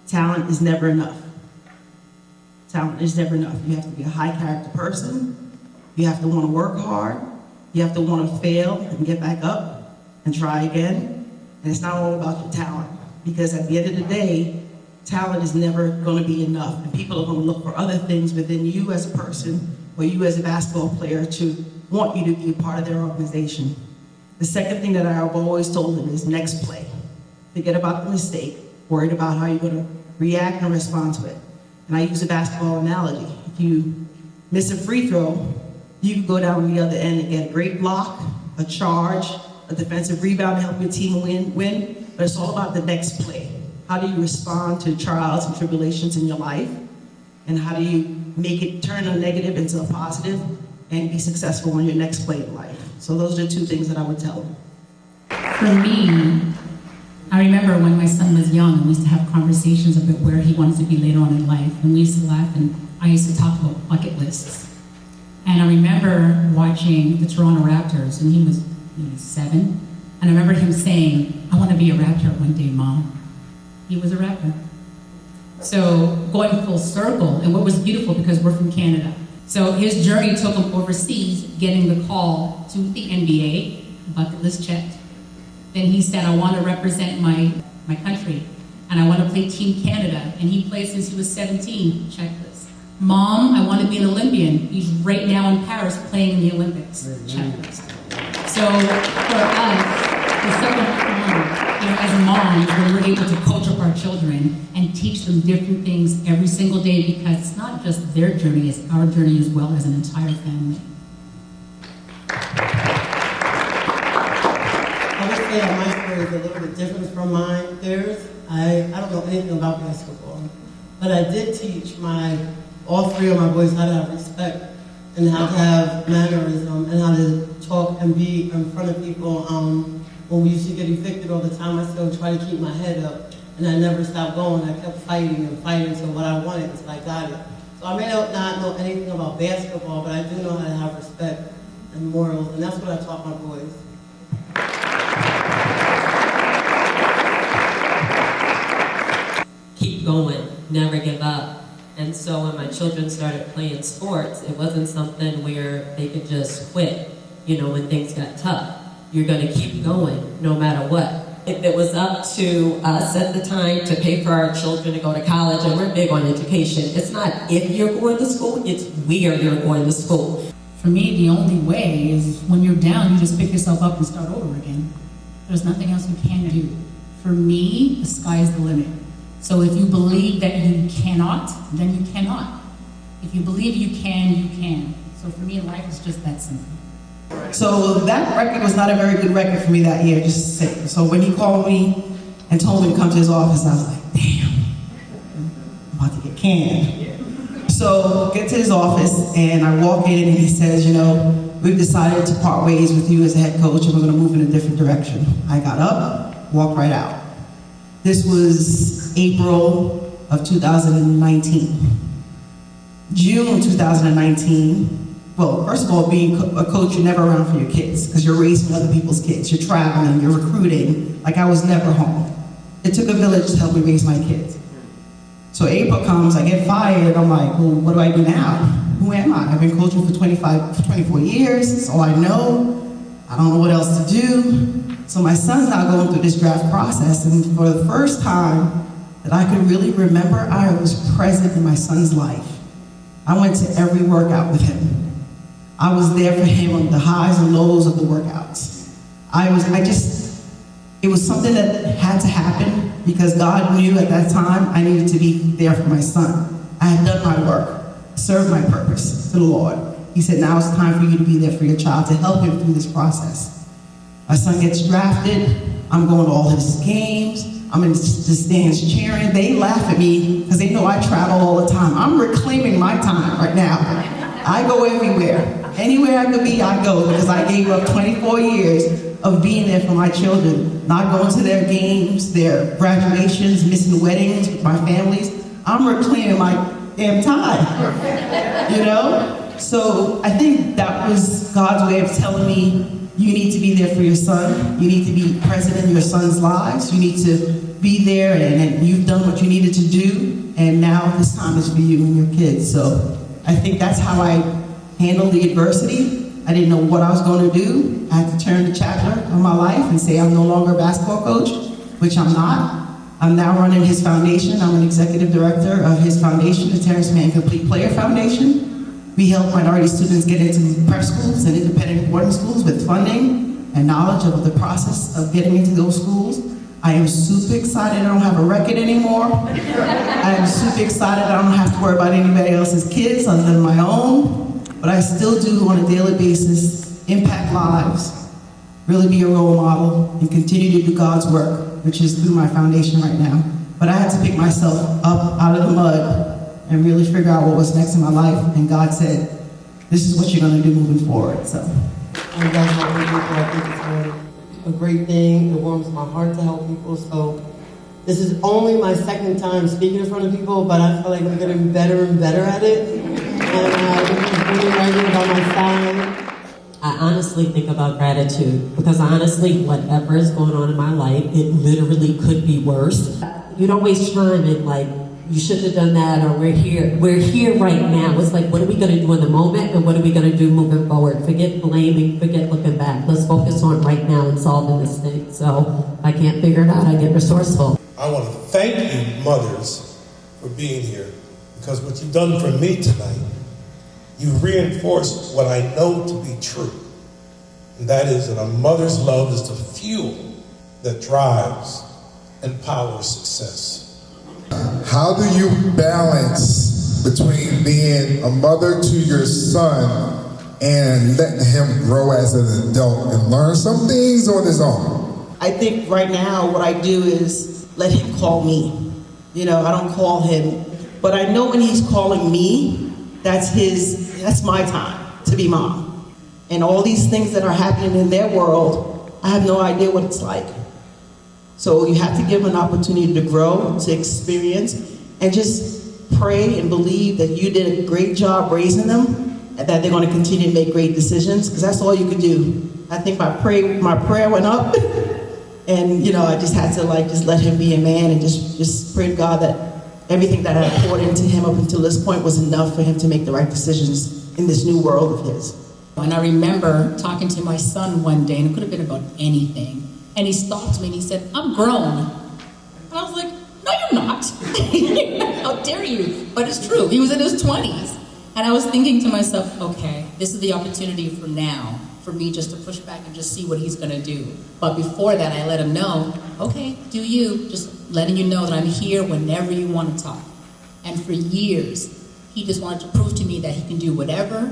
talent is never enough. Talent is never enough. You have to be a high character person. You have to want to work hard. You have to want to fail and get back up and try again. And it's not all about your talent, because at the end of the day, talent is never going to be enough. And people are going to look for other things within you as a person or you as a basketball player to want you to be a part of their organization. The second thing that I've always told them is next play. Forget about the mistake. Worried about how you're going to react and respond to it. And I use a basketball analogy. If you miss a free throw, you can go down the other end and get a great block, a charge, a defensive rebound to help your team win. But it's all about the next play. How do you respond to trials and tribulations in your life? And how do you make it turn a negative into a positive and be successful on your next play in life? So those are the two things that I would tell them. For me, I remember when my son was young, and we used to have conversations about where he wanted to be later on in life. And we used to laugh, and I used to talk about bucket lists. And I remember watching the Toronto Raptors, and he was 7. And I remember him saying, "I want to be a Raptor one day, Mom." He was a Raptor. So going full circle, and what was beautiful, because we're from Canada, so his journey took him overseas, getting the call to the NBA, bucket list checked. Then he said, "I want to represent my country, and I want to play Team Canada." And he played since he was 17, checklist. "Mom, I want to be an Olympian." He's right now in Paris playing in the Olympics, checklist. So for us, the second one, as moms, when we're able to coach up our children and teach them different things every single day, because it's not just their journey, it's our journey as well as an entire family. I would say that my story is a little bit different from theirs. I don't know anything about basketball, but I did teach all 3 of my boys how to have respect and how to have mannerism and how to talk and be in front of people. When we used to get evicted all the time, I still try to keep my head up, and I never stopped going. I kept fighting and fighting until what I wanted until I got it. So I may not know anything about basketball, but I do know how to have respect and morals, and that's what I taught my boys. Keep going, never give up. And so when my children started playing sports, it wasn't something where they could just quit, when things got tough. You're going to keep going no matter what. If it was up to us at the time to pay for our children to go to college, and we're big on education, it's not if you're going to school, it's where you're going to school. For me, the only way is when you're down, you just pick yourself up and start over again. There's nothing else you can do. For me, the sky's the limit. So if you believe that you cannot, then you cannot. If you believe you can, you can. So for me, life is just that simple. So that record was not a very good record for me that year, just to say. So when he called me and told me to come to his office, I was like, damn, I'm about to get canned. So get to his office, and I walk in, and he says, we've decided to part ways with you as a head coach, and we're going to move in a different direction. I got up, walked right out. This was April of 2019. June 2019, well, first of all, being a coach, you're never around for your kids because you're raising other people's kids. You're traveling, you're recruiting. Like, I was never home. It took a village to help me raise my kids. So April comes, I get fired. I'm like, well, what do I do now? Who am I? I've been coaching for 24 years. That's all I know. I don't know what else to do. So my son's now going through this draft process, and for the first time that I could really remember, I was present in my son's life. I went to every workout with him. I was there for him on the highs and lows of the workouts. It was something that had to happen because God knew at that time I needed to be there for my son. I had done my work, served my purpose to the Lord. He said, now it's time for you to be there for your child, to help him through this process. My son gets drafted. I'm going to all his games. I'm in the stands cheering. They laugh at me because they know I travel all the time. I'm reclaiming my time right now. I go everywhere. Anywhere I could be, I go, because I gave up 24 years of being there for my children, not going to their games, their graduations, missing weddings with my families. I'm reclaiming my damn time, So I think that was God's way of telling me You need to be there for your son. You need to be present in your son's lives. You need to be there, and you've done what you needed to do, and now this time is for you and your kids. So I think that's how I handled the adversity. I didn't know what I was going to do. I had to turn the chapter of my life and say I'm no longer a basketball coach, which I'm not. I'm now running his foundation. I'm an executive director of his foundation, the Terrence Mann Complete Player Foundation. We help minority students get into prep schools and independent boarding schools with funding and knowledge of the process of getting into those schools. I am super excited I don't have a record anymore. I am super excited I don't have to worry about anybody else's kids other than my own. But I still do, on a daily basis, impact lives, really be a role model, and continue to do God's work, which is through my foundation right now. But I had to pick myself up out of the mud and really figure out what was next in my life. And God said, this is what you're going to do moving forward. So And that's what we do. I think it's a great thing. It warms my heart to help people. So this is only my second time speaking in front of people, but I feel like we're getting better and better at it. And this is really right here by my side. I honestly think about gratitude because honestly, whatever is going on in my life, it literally could be worse. You'd always chime in like, you shouldn't have done that, or we're here right now. It's like, what are we going to do in the moment, and what are we going to do moving forward? Forget blaming, forget looking back. Let's focus on right now and solving this thing. So if I can't figure it out, I get resourceful. I want to thank you, mothers, for being here, because what you've done for me tonight, you reinforced what I know to be true, and that is that a mother's love is the fuel that drives and powers success. How do you balance between being a mother to your son and letting him grow as an adult and learn some things on his own? I think right now what I do is let him call me. You know, I don't call him, but I know when he's calling me, that's my time to be mom. And all these things that are happening in their world, I have no idea what it's like. So you have to give them an opportunity to grow, to experience, and just pray and believe that you did a great job raising them and that they're going to continue to make great decisions, because that's all you could do. I think my prayer went up, and you know, I just had to just let him be a man and just pray to God that everything that I poured into him up until this point was enough for him to make the right decisions in this new world of his. And I remember talking to my son one day, and it could have been about anything. And he stopped me and he said, I'm grown. And I was like, no, you're not. How dare you? But it's true. He was in his 20s. And I was thinking to myself, okay, this is the opportunity for now, for me just to push back and just see what he's going to do. But before that, I let him know, okay, do you. Just letting you know that I'm here whenever you want to talk. And for years, he just wanted to prove to me that he can do whatever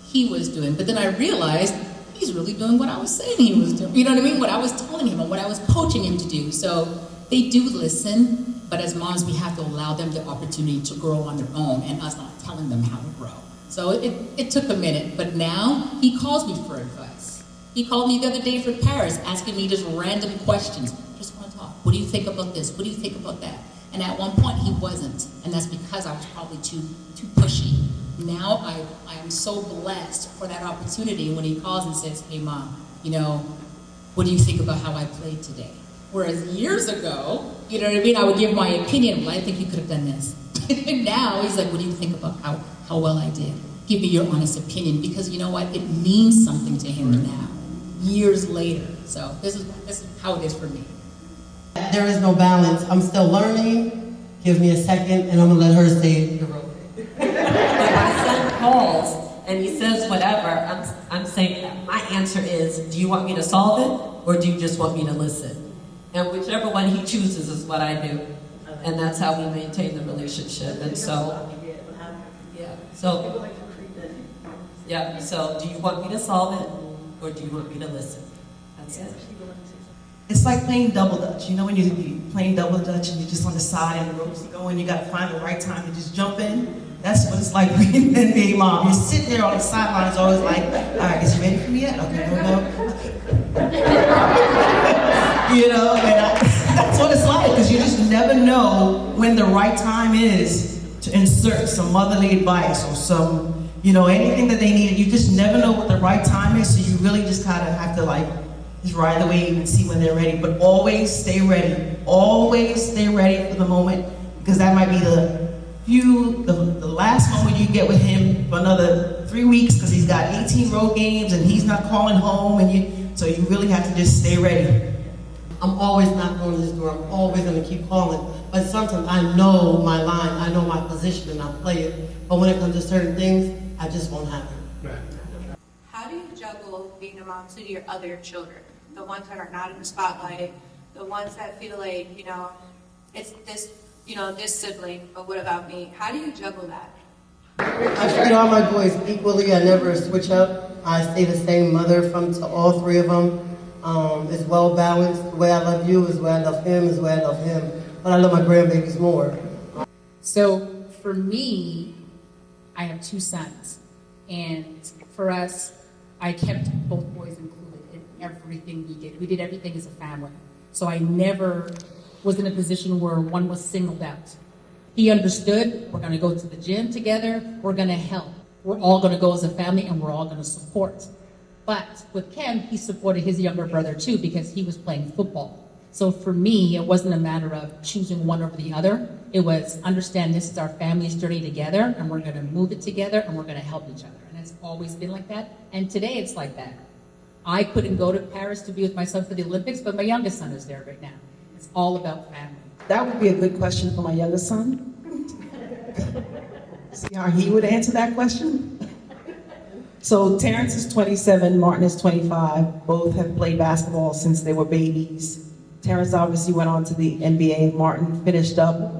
he was doing. But then I realized, he's really doing what I was saying he was doing. You know what I mean? What I was telling him and what I was coaching him to do. So they do listen, but as moms, we have to allow them the opportunity to grow on their own and us not telling them how to grow. So it took a minute, but now he calls me for advice. He called me the other day from Paris, asking me just random questions. Just want to talk. What do you think about this? What do you think about that? And at one point he wasn't, and that's because I was probably too pushy. Now I am so blessed for that opportunity when he calls and says, hey mom, you know, what do you think about how I played today? Whereas years ago, you know what I mean, I would give my opinion, well, I think you could have done this. And now he's like, what do you think about how well I did? Give me your honest opinion, because you know what, it means something to him now, years later. So this is how it is for me. There is no balance. I'm still learning. Give me a second, and I'm gonna let her say the real thing. When my son calls and he says whatever, I'm saying, my answer is, do you want me to solve it, or do you just want me to listen? And whichever one he chooses is what I do. And that's how we maintain the relationship. And so, so do you want me to solve it, or do you want me to listen? That's it. It's like playing double dutch. You know when you're playing double dutch and you're just on the side and the ropes are going, you got to find the right time to just jump in? That's what it's like being an NBA mom. You're sitting there on the sidelines always like, all right, is you ready for me yet? Okay, go. You know, and that's what it's like, because you just never know when the right time is to insert some motherly advice or some you know, anything that they need. You just never know what the right time is, so you really just kind of have to like just ride the wave and see when they're ready. But always stay ready. Always stay ready for the moment, because that might be the last moment you get with him for another 3 weeks, because he's got 18 road games and he's not calling home, and so you really have to just stay ready. I'm always knocking on his door. I'm always going to keep calling. But sometimes I know my line, I know my position, and I play it. But when it comes to certain things, I just won't have it. How do you juggle being a mom to your other children? The ones that are not in the spotlight, the ones that feel like, you know, it's this, you know, this sibling, but what about me? How do you juggle that? I treat all my boys equally. I never switch up. I stay the same mother to all three of them. It's well balanced. The way I love you is the way I love him, is the way I love him. But I love my grandbabies more. So for me, I have 2 sons, and for us, I kept both boys included in everything we did. We did everything as a family. So I never was in a position where one was singled out. He understood, we're gonna go to the gym together, we're gonna help. We're all gonna go as a family, and we're all gonna support. But with Ken, he supported his younger brother too, because he was playing football. So for me, it wasn't a matter of choosing one over the other. It was understand this is our family's journey together, and we're gonna move it together, and we're gonna help each other. And it's always been like that. And today it's like that. I couldn't go to Paris to be with my son for the Olympics, but my youngest son is there right now. It's all about family. That would be a good question for my youngest son. See how he would answer that question? So Terrence is 27, Martin is 25. Both have played basketball since they were babies. Terrence obviously went on to the NBA. Martin finished up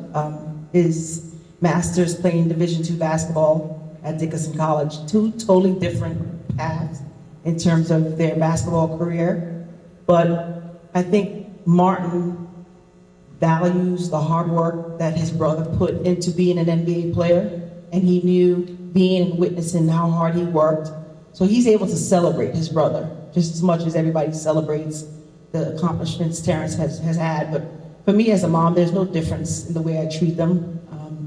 his master's playing Division II basketball at Dickinson College. 2 totally different paths in terms of their basketball career. But I think Martin values the hard work that his brother put into being an NBA player, and he knew being and witnessing how hard he worked. So he's able to celebrate his brother just as much as everybody celebrates the accomplishments Terrence has had. But for me as a mom, there's no difference in the way I treat them.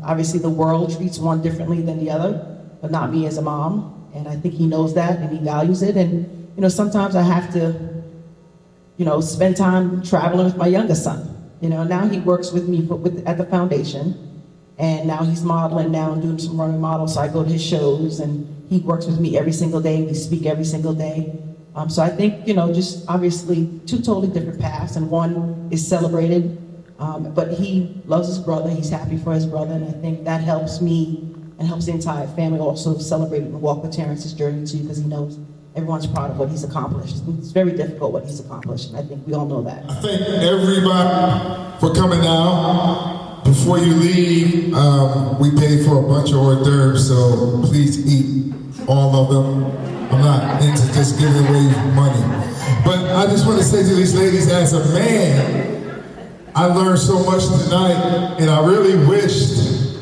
Obviously the world treats one differently than the other, but not me as a mom. And I think he knows that and he values it. And, you know, sometimes I have to, you know, spend time traveling with my youngest son. You know, now he works with me at the foundation. And now he's modeling now and doing some running models. So I go to his shows and he works with me every single day. We speak every single day. So I think, you know, just obviously 2 totally different paths, and one is celebrated, but he loves his brother. He's happy for his brother. And I think that helps me and helps the entire family also celebrate and walk with Terrence's journey too, because he knows everyone's proud of what he's accomplished. It's very difficult what he's accomplished, and I think we all know that. I thank everybody for coming out. Before you leave, we paid for a bunch of hors d'oeuvres, so please eat all of them. I'm not into just giving away money. But I just want to say to these ladies, as a man, I learned so much tonight, and I really wished,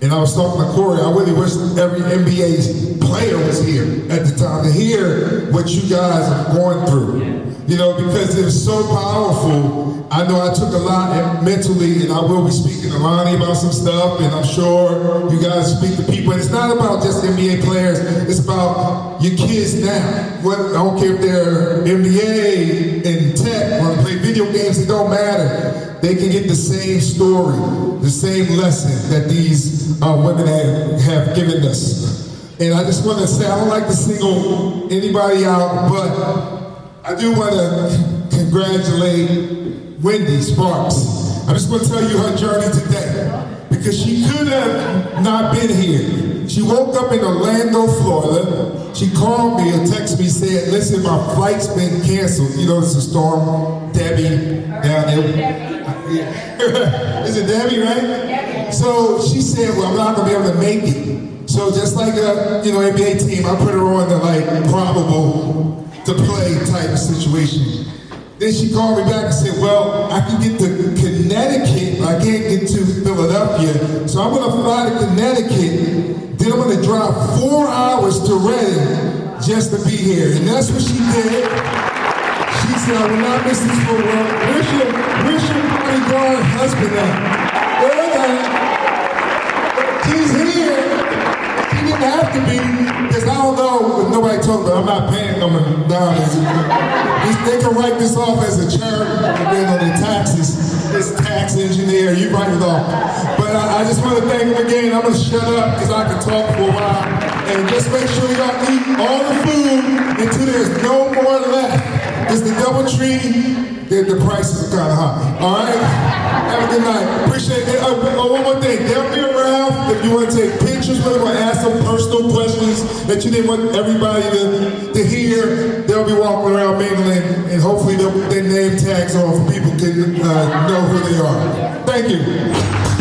and I was talking to Corey, I really wish every NBA player was here at the time to hear what you guys are going through. You know, because it was so powerful. I know I took a lot mentally, and I will be speaking to Lonnie about some stuff, and I'm sure you guys speak to people. And it's not about just NBA players, it's about your kids now. I don't care if they're NBA and tech, or play video games, it don't matter. They can get the same story, the same lesson that these women have given us. And I just want to say, I don't like to single anybody out, but I do want to congratulate Wendy Sparks. I just want to tell you her journey today, because she could have not been here. She woke up in Orlando, Florida. She called me and texted me, said, listen, my flight's been canceled. You know, it's a storm, Debbie down there. Is it Debbie, right? Debbie. So she said, well, I'm not going to be able to make it. So just like a NBA team, I put her on the probable to play type of situation. Then she called me back and said, well, I can get to Connecticut, but I can't get to Philadelphia. So I'm gonna fly to Connecticut, then I'm gonna drive 4 hours to Reading just to be here. And that's what she did. She said, I will not miss this for a while. Where's your bodyguard husband at? Where is that? She's here. She didn't have to be. Because I don't know if nobody told me, I'm not paying them down. They can write this off as a charity, depending on the taxes. This tax engineer, you write it off. But I just want to thank him again. I'm going to shut up because I can talk for a while. And just make sure y'all eat all the food until there's no more left. Because the DoubleTree, the prices are kind of high. All right? Have a good night. Appreciate it. One more thing. They'll be around if you want to take pictures with them or ask some personal questions that you didn't want everybody to hear. They'll be walking around mingling, and hopefully their name tags on for people can know who they are. Thank you.